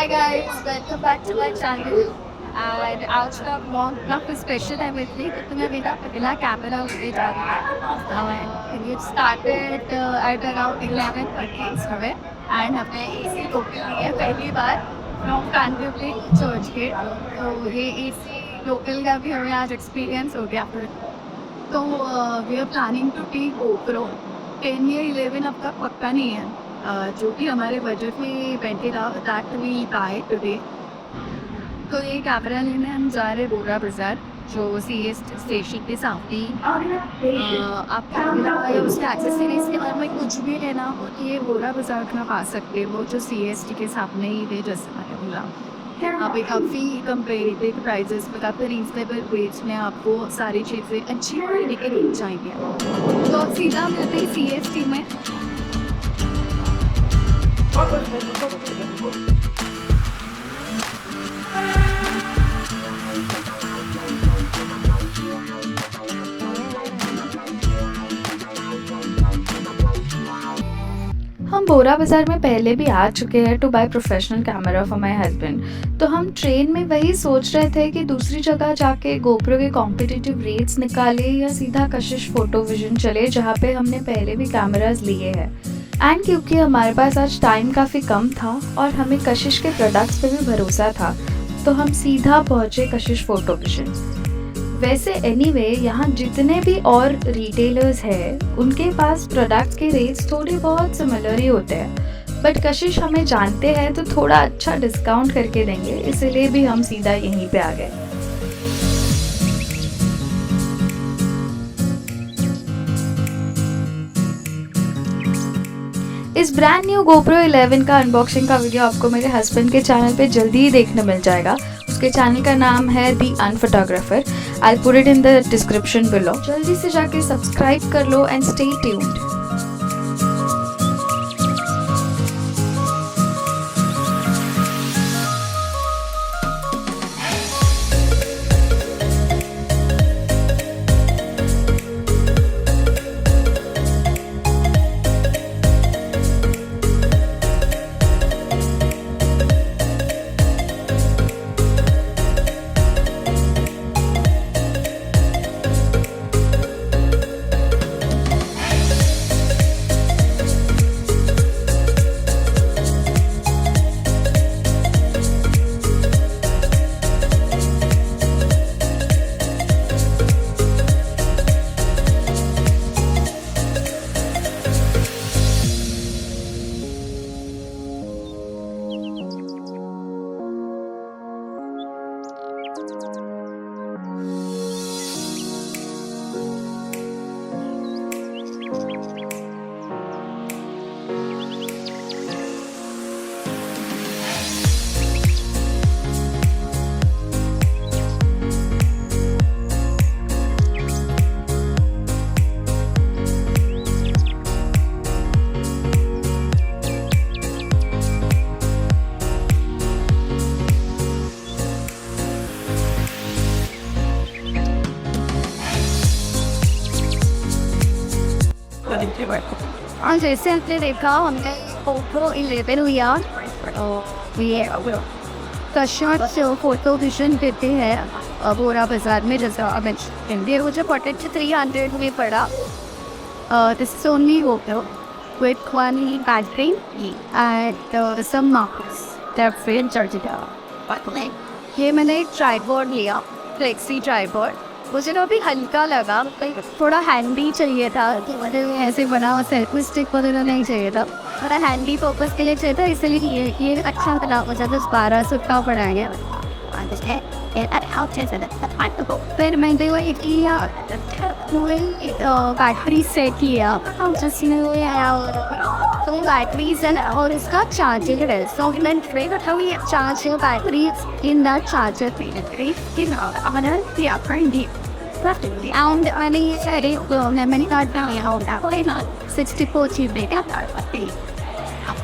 Hi guys, welcome back to my channel. And आज का vlog काफी special है मेरे लिए क्योंकि मैं मेरा पहला कैमरा लेके जा रही हूँ। It started at around 11:30 समय and हमने AC लोकल लिया पहली बार from Kanpur चर्च गेट। तो ये AC लोकल का भी हमें आज एक्सपीरियंस हो गया। तो we are planning to take GoPro 10 या 11 अब तक पक्का नहीं है। जो कि हमारे बजट में बैठेगा दैट वी बाय टुडे। तो ये कैमरा लेने हम जा रहे हैं बोरा बाज़ार जो CS स्टेशन के सामने आपको उसके एक्सेसरीज के बारे में कुछ भी लेना हो तो ये बोरा बाज़ार में पा सकते हो जो CST के सामने ही है जैसे मैंने बोला। यहाँ पे काफ़ी कंपेरेटिव प्राइजेस में काफ़ी रीजनेबल रेट्स में आपको सारी चीज़ें अच्छी क्वालिटी के मिल जाएंगी। तो सीधा मिलते हैं CST में। हम बोरा बाज़ार में पहले भी आ चुके हैं to buy professional camera for my husband. तो हम ट्रेन में वही सोच रहे थे कि दूसरी जगह जाके गोप्रो के कॉम्पिटिटिव रेट्स निकाले या सीधा कशिश फोटो विजन चले जहाँ पे हमने पहले भी कैमराज लिए हैं। एंड क्योंकि हमारे पास आज टाइम काफ़ी कम था और हमें कशिश के प्रोडक्ट्स पे भी भरोसा था तो हम सीधा पहुँचे कशिश फोटो विजन। वैसे एनीवे यहाँ जितने भी और रिटेलर्स हैं उनके पास प्रोडक्ट्स के रेट्स थोड़े बहुत सिमिलर ही होते हैं बट कशिश हमें जानते हैं तो थोड़ा अच्छा डिस्काउंट करके देंगे इसलिए भी हम सीधा यहीं पे आ गए। इस ब्रांड न्यू GoPro 11 का अनबॉक्सिंग का वीडियो आपको मेरे हस्बैंड के चैनल पे जल्दी ही देखने मिल जाएगा। उसके चैनल का नाम है the unphotographer. I put it in the description below. जल्दी से जाके सब्सक्राइब कर लो एंड स्टे ट्यून्ड। और जैसे हमने देखा हमने GoPro 11 लिया ये कशिश फोटो विजन देते हैं बोरा बाज़ार में जैसा इंडिया मुझे 4300 में पड़ा। This is only GoPro with one battery and some markers that frame charging। ये मैंने एक ट्राइपॉड लिया फ्लेक्सी ट्राइपॉड। मुझे ना अभी हल्का लगा थोड़ा हैंडी चाहिए था कि मतलब ऐसे बना हुआ सेल्फी स्टिक वगैरह नहीं चाहिए था थोड़ा हैंडी पर्पस के लिए चाहिए था इसलिए ये अच्छा था। मुझे बस 1200 का पड़ा गया। फिर मैंने वो एक लिया बैटरी सेट किया जिसमें वो तो बैटरीज और इसका चार्जिंग है सो मैं charge battery in that charger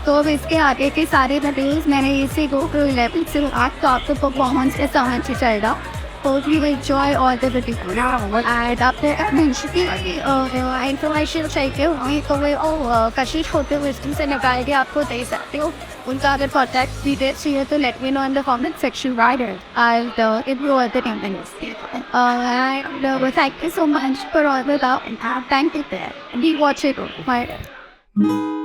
तो अब इसके आगे के सारे वीडियोस मैंने इसी GoPro 11 से आज तो आपको परफॉर्मेंस के समझ ही जाएगा। hope you enjoy all the videos. And after mentioning information चाहिए वहीं तो मैं कशिश होते wisdom से निकाल के आपको दे सकती हूँ. उनका अगर contact details चाहिए तो let me know in the comment section right here. I'll improve the comments. And thank you so much for all the love. Thank you there. Be watching. Bye.